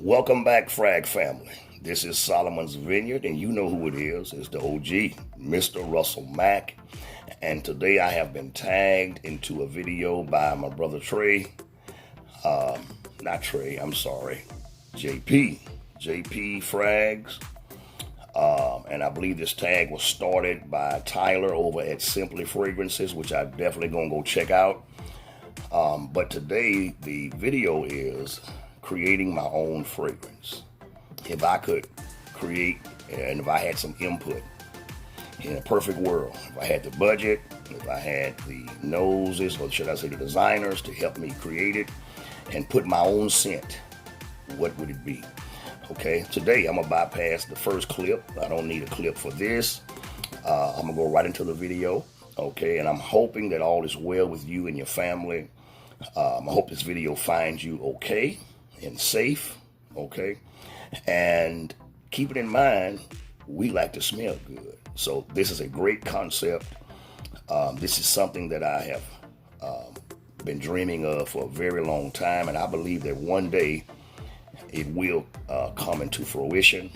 Welcome back, Frag family. This is Solomon's Vineyard, and you know who it is. It's the OG, Mr. Russell Mack. And today I have been tagged into a video by my brother Trey. Not Trey, I'm sorry. JP. JP Frags. And I believe this tag was started by Tyler over at Simply Fragrances, which I'm definitely going to go check out. But today the video is creating my own fragrance. If I could create, and if I had some input in a perfect world, if I had the budget, if I had the noses, or should I say the designers to help me create it and put my own scent, what would it be? Okay, today I'm gonna bypass the first clip. I don't need a clip for this. I'm gonna go right into the video. Okay, and I'm hoping that all is well with you and your family. I hope this video finds you okay and safe, okay? And keep it in mind, we like to smell good. So this is a great concept. This is something that I have been dreaming of for a very long time, and I believe that one day it will come into fruition.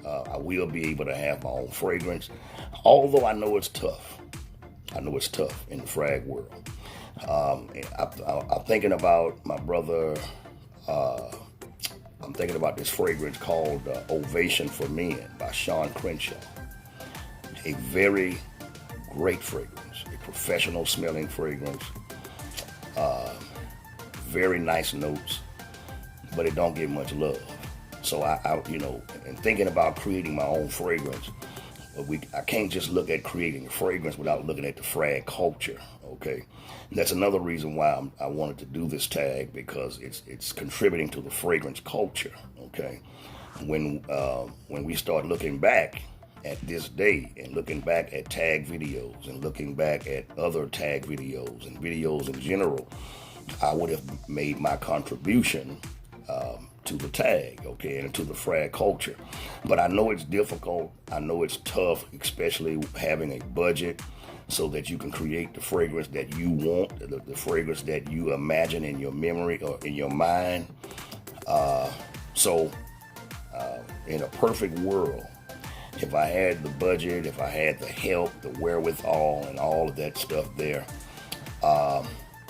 I will be able to have my own fragrance, although I know it's tough. I know it's tough in the frag world. I'm thinking about my brother. I'm thinking about this fragrance called Ovation for Men by Sean Crenshaw. A very great fragrance, a professional smelling fragrance. Very nice notes, but it don't get much love. So and thinking about creating my own fragrance, I can't just look at creating a fragrance without looking at the frag culture. Okay, and that's another reason why I wanted to do this tag, because it's contributing to the fragrance culture. Okay, when we start looking back at this day and looking back at tag videos and looking back at other tag videos and videos in general, I would have made my contribution to the tag, okay, and to the frag culture. But I know it's difficult. I know it's tough, especially having a budget so that you can create the fragrance that you want, the fragrance that you imagine in your memory or in your mind. In a perfect world, if I had the budget, if I had the help, the wherewithal, and all of that stuff there,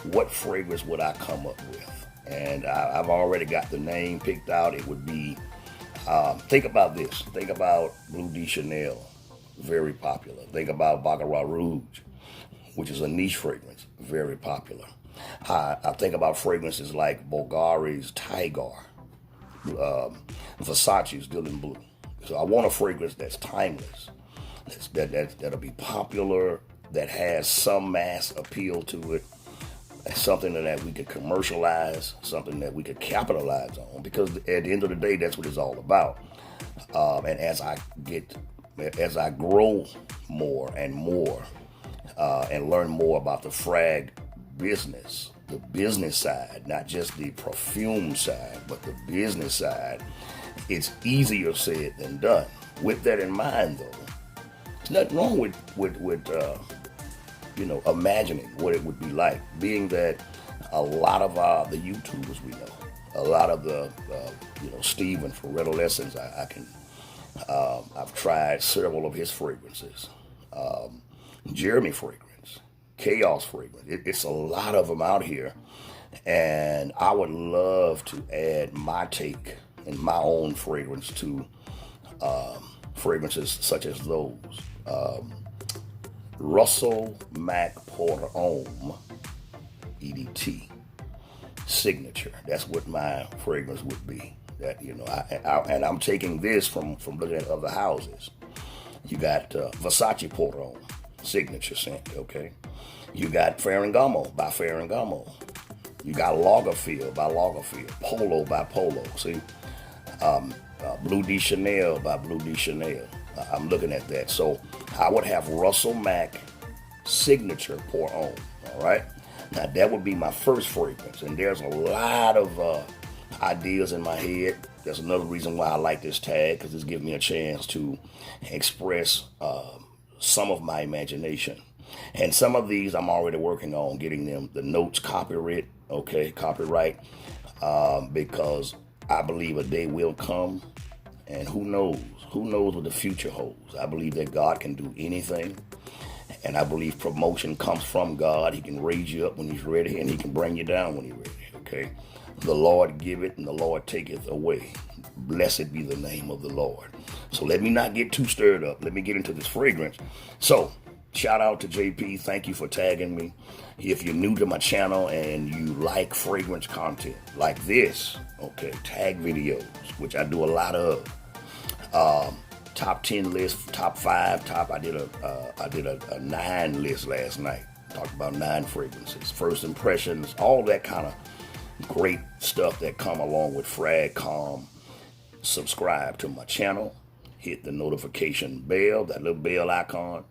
what fragrance would I come up with? And I've already got the name picked out. It would be, think about this. Think about Bleu de Chanel, very popular. Think about Baccarat Rouge, which is a niche fragrance, very popular. I think about fragrances like Bulgari's Tiger, Versace's Dylan Blue. So I want a fragrance that's timeless, that'll be popular, that has some mass appeal to it, something that we could commercialize, something that we could capitalize on, because at the end of the day, that's what it's all about. And as I grow more and more and learn more about the frag business, the business side, not just the perfume side, but the business side, it's easier said than done. With that in mind, though, there's nothing wrong with imagining what it would be like, being that a lot of the YouTubers we know, a lot of the, Steven from Redolessence, I've tried several of his fragrances. Jeremy fragrance, Chaos fragrance. It's a lot of them out here, and I would love to add my take and my own fragrance to fragrances such as those. Russell Mack Porter Homme EDT signature. That's what my fragrance would be. That and I'm taking this from looking at other houses. You got Versace Porter Homme signature scent. Okay, you got Ferragamo by Ferragamo. You got Lagerfeld by Lagerfeld. Polo by Polo. See, Bleu de Chanel by Bleu de Chanel. I'm looking at that. So I would have Russell Mack signature Porter Homme. All right. Now that would be my first fragrance, and there's a lot of ideas in my head. That's another reason why I like this tag, because it's giving me a chance to express some of my imagination. And some of these I'm already working on getting them the notes copyright, because I believe a day will come, and who knows? Who knows what the future holds? I believe that God can do anything, and I believe promotion comes from God. He can raise you up when he's ready, and he can bring you down when he's ready, okay? The Lord giveth, and the Lord taketh away. Blessed be the name of the Lord. So let me not get too stirred up. Let me get into this fragrance. So, shout out to JP. Thank you for tagging me. If you're new to my channel and you like fragrance content like this, okay, tag videos, which I do a lot of. Top 10 list, top 5, I did a 9 list last night. Talked about 9 fragrances, first impressions, all that kind of great stuff that come along with Frag Calm. Subscribe to my channel, hit the notification bell, that little bell icon,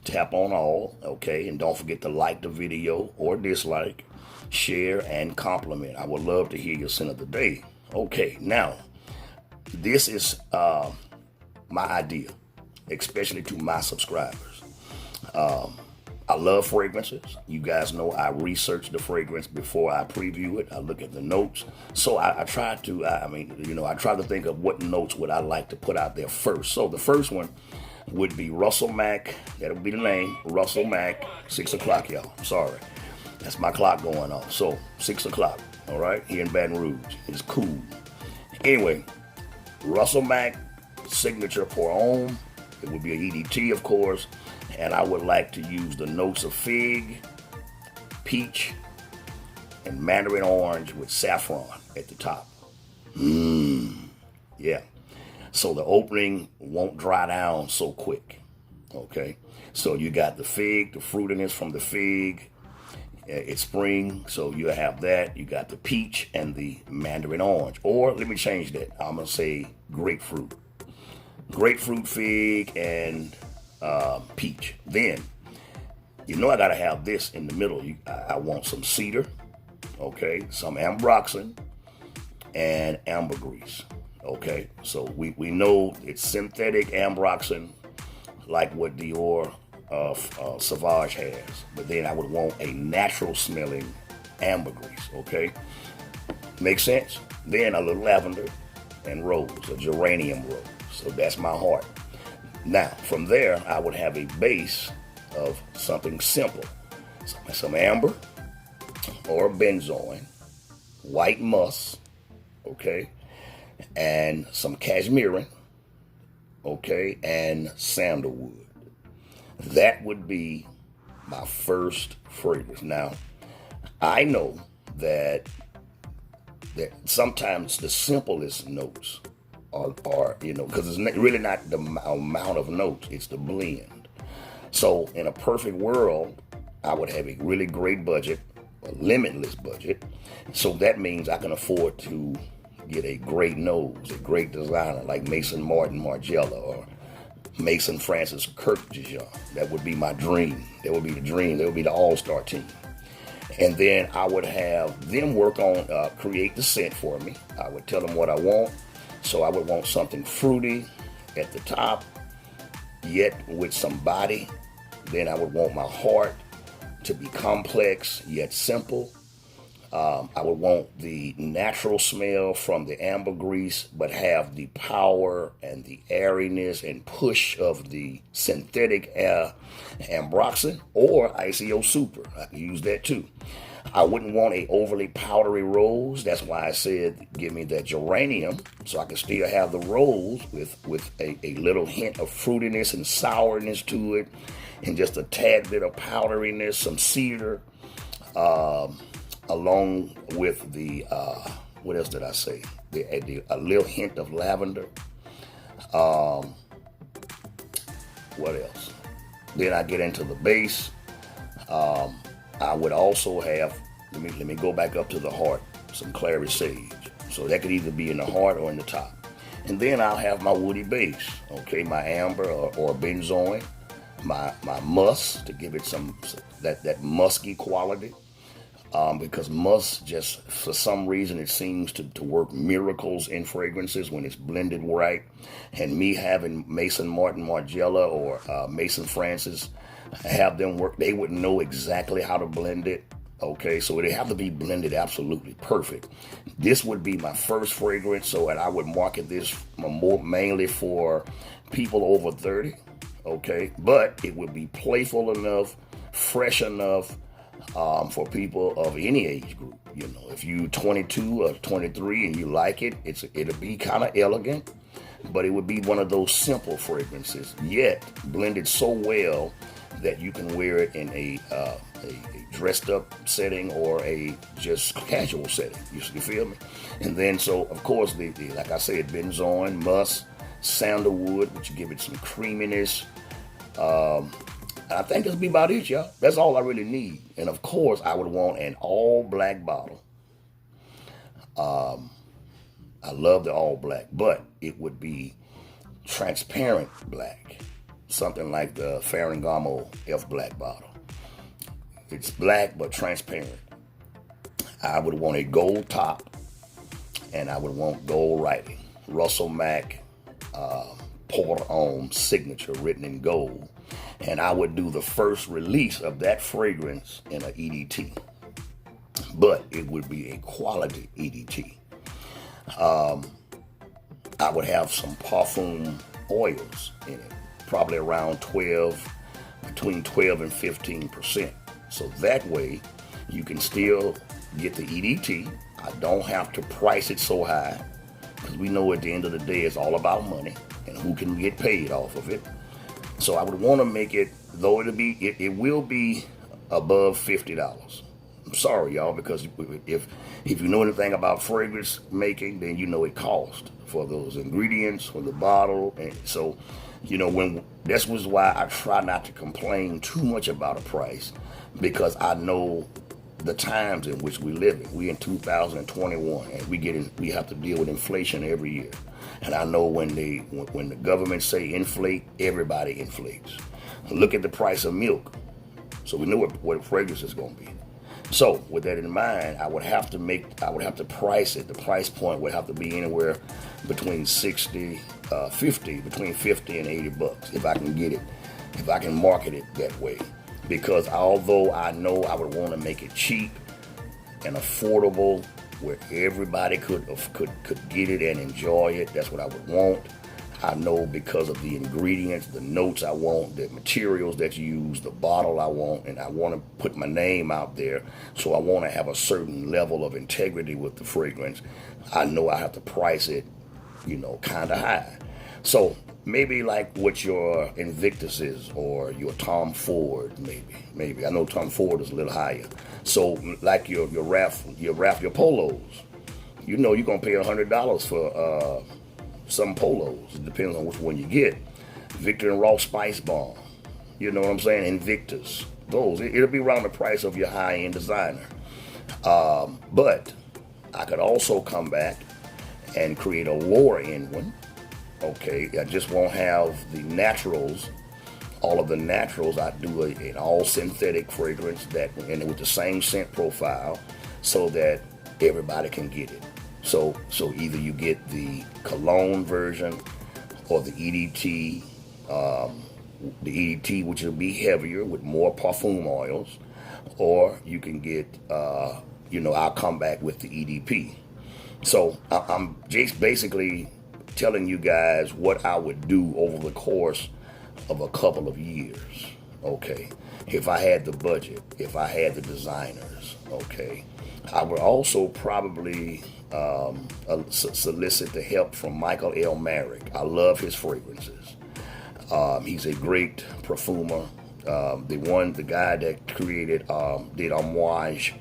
tap on all, okay, and don't forget to like the video or dislike, share, and compliment. I would love to hear your scent of the day. Okay, now, this is my idea, especially to my subscribers. I love fragrances. You guys know I research the fragrance before I preview it. I look at the notes. So I try to, I try to think of what notes would I like to put out there first. So the first one would be Russell Mack. That'll be the name, Russell Mack, 6 o'clock, y'all. I'm sorry. That's my clock going off. So 6 o'clock, all right, here in Baton Rouge. It's cool. Anyway, Russell Mack, signature pour homme. It would be a EDT, of course. And I would like to use the notes of fig, peach, and mandarin orange with saffron at the top. Yeah. So the opening won't dry down so quick. Okay. So you got the fig, the fruitiness from the fig. It's spring, so you have that. You got the peach and the mandarin orange. Or let me change that. I'm going to say grapefruit. Grapefruit, fig, and peach. Then, you know I got to have this in the middle. I want some cedar, okay, some ambroxan, and ambergris, okay. So we know it's synthetic ambroxan, like what Dior Sauvage has. But then I would want a natural smelling ambergris, okay. Makes sense? Then a little lavender and rose, a geranium rose. So that's my heart. Now, from there, I would have a base of something simple. Some amber or benzoin, white musk, okay, and some cashmere, okay, and sandalwood. That would be my first fragrance. Now, I know that sometimes the simplest notes are because it's really not the amount of notes, it's the blend. So in a perfect world, I would have a really great budget, a limitless budget. So that means I can afford to get a great nose, a great designer like Mason Martin Margiela or Mason Francis Kirk Dijon. That would be my dream. That would be the dream. That would be the all-star team. And then I would have them work on, create the scent for me. I would tell them what I want. So I would want something fruity at the top, yet with some body. Then I would want my heart to be complex, yet simple. I would want the natural smell from the ambergris, but have the power and the airiness and push of the synthetic ambroxan or ICO Super. I can use that too. I wouldn't want a overly powdery rose. That's why I said give me that geranium, so I can still have the rose with a little hint of fruitiness and sourness to it, and just a tad bit of powderiness, some cedar, along with the, what else did I say? A little hint of lavender. What else? Then I get into the base. I would also have, let me go back up to the heart, some clary sage. So that could either be in the heart or in the top. And then I'll have my woody base, okay, my amber or benzoin, my musk to give it some, that musky quality. Because musk just, for some reason, it seems to work miracles in fragrances when it's blended right. And me having Mason Martin Margiela or Mason Francis, have them work, they would know exactly how to blend it. Okay, so it'd have to be blended absolutely perfect. This would be my first fragrance, and I would market this more mainly for people over 30. Okay, but it would be playful enough, fresh enough for people of any age group. You know, if you 22 or 23 and you like it, it'll be kind of elegant, but it would be one of those simple fragrances, yet blended so well that you can wear it in a dressed up setting or a just casual setting. You feel me? And then, so of course, the like I said, benzoin, musk, sandalwood, which give it some creaminess. I think that'll be about it, y'all. That's all I really need. And of course, I would want an all black bottle. I love the all black, but it would be transparent black, something like the Ferragamo F black bottle. It's black but transparent. I would want a gold top, and I would want gold writing. Russell Mack Pour Homme signature written in gold. And I would do the first release of that fragrance in an EDT. But it would be a quality EDT. I would have some parfum oils in it, probably around between 12 and 15%. So that way you can still get the EDT. I don't have to price it so high, because we know at the end of the day it's all about money and who can get paid off of it. So I would want to make it, though it will be above $50. I'm sorry, y'all, because if you know anything about fragrance making, then you know it costs for those ingredients, for the bottle. And so, you know, this was why I try not to complain too much about a price, because I know the times in which we live in. We in 2021, and we have to deal with inflation every year. And I know when the government say inflate, everybody inflates. Look at the price of milk, so we know what fragrance is going to be. So with that in mind, I would have to price it. The price point would have to be anywhere between between $50 and $80 if I can get it, if I can market it that way. Because although I know I would want to make it cheap and affordable, where everybody could get it and enjoy it, that's what I would want. I know because of the ingredients, the notes I want, the materials that you use, the bottle I want, and I want to put my name out there, so I want to have a certain level of integrity with the fragrance. I know I have to price it, kind of high. So maybe like what your Invictus is, or your Tom Ford, maybe. I know Tom Ford is a little higher. So like your polos, you're gonna pay $100 for some polos. It depends on which one you get. Victor and Ross Spice Bomb, you know what I'm saying? Invictus, those. It'll be around the price of your high-end designer. But I could also come back and create a lower-end one. Okay, I just won't have the naturals. All of the naturals, I do an all synthetic fragrance and with the same scent profile, so that everybody can get it. So either you get the cologne version or the EDT, which will be heavier with more parfum oils, or you can get, I'll come back with the EDP. So I'm just basically telling you guys what I would do over the course of a couple of years, okay? If I had the budget, if I had the designers, okay? I would also probably solicit the help from Michael L. Merrick. I love his fragrances. He's a great perfumer. The guy that did Homage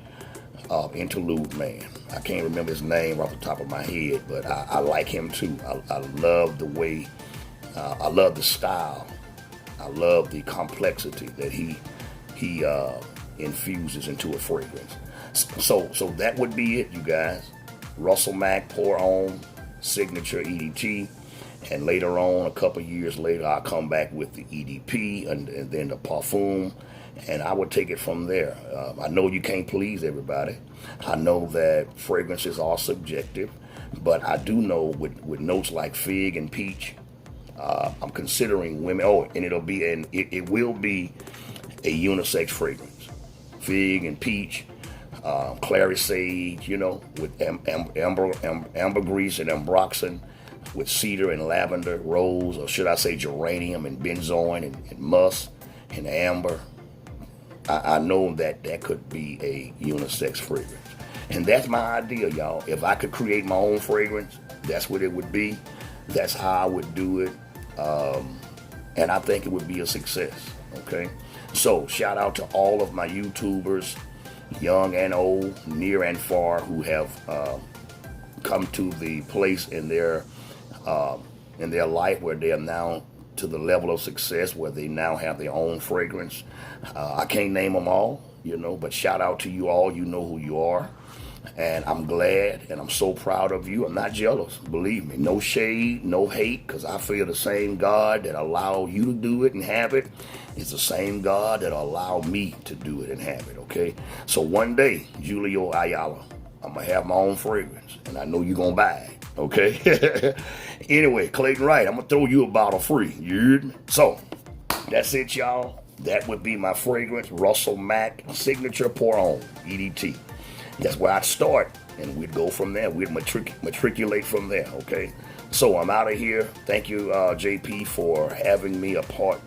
Interlude Man. I can't remember his name off the top of my head, but I like him too. I love the way, I love the style. I love the complexity that he infuses into a fragrance. So that would be it, you guys. Russell Mack Pour Homme signature EDT, and later on, a couple years later, I'll come back with the EDP and then the parfum, and I would take it from there. I know you can't please everybody. I know that fragrances are subjective, but I do know with notes like fig and peach, I'm considering women. Oh, and it will be a unisex fragrance. Fig and peach, clary sage, you know, with ambergris and ambroxan, with cedar and lavender, rose, or should I say geranium and benzoin and musk and amber. I know that that could be a unisex fragrance. And that's my idea, y'all. If I could create my own fragrance, that's what it would be. That's how I would do it. And I think it would be a success, okay? So shout out to all of my YouTubers, young and old, near and far, who have come to the place in their life where they are now to the level of success where they now have their own fragrance. I can't name them all, you know, but shout out to you all. You know who you are. And I'm glad and I'm so proud of you. I'm not jealous, believe me. No shade, no hate, because I feel the same God that allowed you to do it and have it is the same God that allowed me to do it and have it, okay? So one day, Julio Ayala, I'm going to have my own fragrance, and I know you're going to buy it, okay? Anyway, Clayton Wright, I'm going to throw you a bottle free, you heard me? So, that's it, y'all. That would be my fragrance, Russell Mack Signature Pour On, EDT. That's where I'd start, and we'd go from there. We'd matriculate from there, okay? So I'm out of here. Thank you, JP, for having me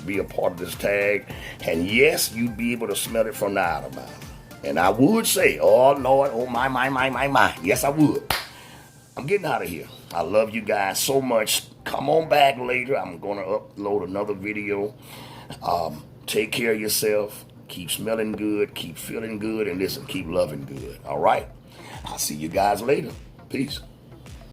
be a part of this tag. And yes, you'd be able to smell it from the outer mouth. And I would say, oh, Lord, oh, my. Yes, I would. I'm getting out of here. I love you guys so much. Come on back later. I'm going to upload another video. Take care of yourself. Keep smelling good, keep feeling good, and listen, keep loving good. All right? I'll see you guys later. Peace.